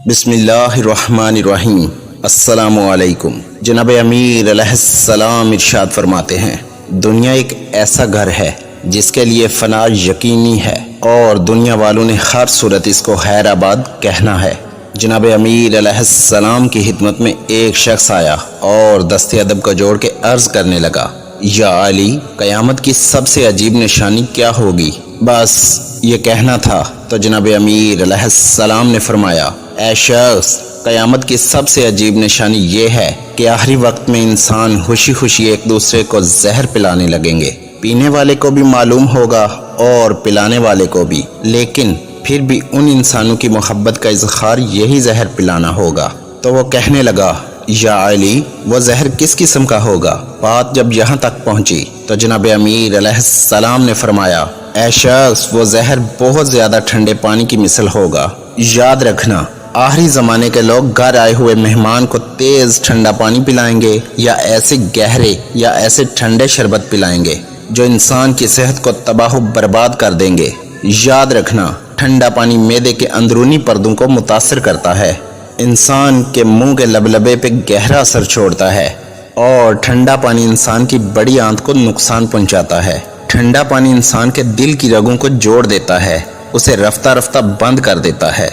بسم اللہ الرحمن الرحیم۔ السلام علیکم۔ جناب امیر علیہ السلام ارشاد فرماتے ہیں، دنیا ایک ایسا گھر ہے جس کے لیے فنا یقینی ہے اور دنیا والوں نے ہر صورت اس کو خیر آباد کہنا ہے۔ جناب امیر علیہ السلام کی خدمت میں ایک شخص آیا اور دست ادب کو جوڑ کے عرض کرنے لگا، یا علی، قیامت کی سب سے عجیب نشانی کیا ہوگی؟ بس یہ کہنا تھا تو جناب امیر علیہ السلام نے فرمایا، اے شخص، قیامت کی سب سے عجیب نشانی یہ ہے کہ آخری وقت میں انسان خوشی خوشی ایک دوسرے کو زہر پلانے لگیں گے۔ پینے والے کو بھی معلوم ہوگا اور پلانے والے کو بھی، لیکن پھر بھی ان انسانوں کی محبت کا اظہار یہی زہر پلانا ہوگا۔ تو وہ کہنے لگا، یا علی، وہ زہر کس قسم کا ہوگا؟ بات جب یہاں تک پہنچی تو جناب امیر علیہ السلام نے فرمایا، اے شخص، وہ زہر بہت زیادہ ٹھنڈے پانی کی مثل ہوگا۔ یاد رکھنا، آخری زمانے کے لوگ گھر آئے ہوئے مہمان کو تیز ٹھنڈا پانی پلائیں گے یا ایسے گہرے یا ایسے ٹھنڈے شربت پلائیں گے جو انسان کی صحت کو تباہ و برباد کر دیں گے۔ یاد رکھنا، ٹھنڈا پانی معدے کے اندرونی پردوں کو متاثر کرتا ہے، انسان کے منہ کے لبلبے پہ گہرا اثر چھوڑتا ہے، اور ٹھنڈا پانی انسان کی بڑی آنت کو نقصان پہنچاتا ہے۔ ٹھنڈا پانی انسان کے دل کی رگوں کو جوڑ دیتا ہے، اسے رفتہ رفتہ بند کر دیتا ہے،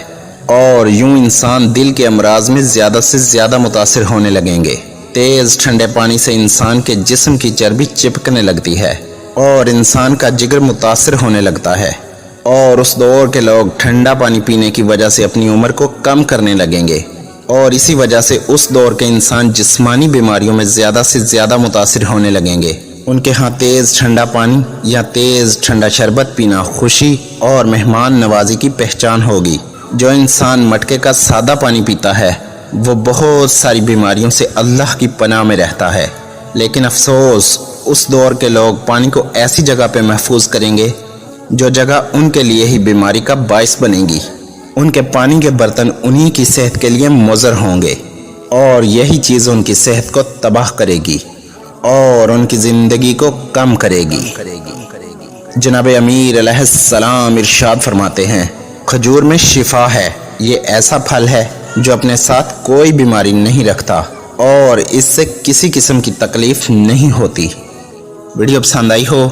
اور یوں انسان دل کے امراض میں زیادہ سے زیادہ متاثر ہونے لگیں گے۔ تیز ٹھنڈے پانی سے انسان کے جسم کی چربی چپکنے لگتی ہے اور انسان کا جگر متاثر ہونے لگتا ہے، اور اس دور کے لوگ ٹھنڈا پانی پینے کی وجہ سے اپنی عمر کو کم کرنے لگیں گے، اور اسی وجہ سے اس دور کے انسان جسمانی بیماریوں میں زیادہ سے زیادہ متاثر ہونے لگیں گے۔ ان کے ہاں تیز ٹھنڈا پانی یا تیز ٹھنڈا شربت پینا خوشی اور مہمان نوازی کی پہچان ہوگی۔ جو انسان مٹکے کا سادہ پانی پیتا ہے وہ بہت ساری بیماریوں سے اللہ کی پناہ میں رہتا ہے، لیکن افسوس، اس دور کے لوگ پانی کو ایسی جگہ پہ محفوظ کریں گے جو جگہ ان کے لیے ہی بیماری کا باعث بنے گی۔ ان کے پانی کے برتن انہی کی صحت کے لیے مضر ہوں گے، اور یہی چیز ان کی صحت کو تباہ کرے گی اور ان کی زندگی کو کم کرے گی۔ جناب امیر علیہ السلام ارشاد فرماتے ہیں، کھجور میں شفا ہے، یہ ایسا پھل ہے جو اپنے ساتھ کوئی بیماری نہیں رکھتا اور اس سے کسی قسم کی تکلیف نہیں ہوتی۔ ویڈیو پسند آئی ہو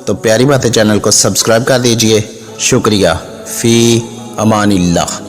تو پیاری باتیں چینل کو سبسکرائب کر دیجئے۔ شکریہ۔ فی امان اللہ۔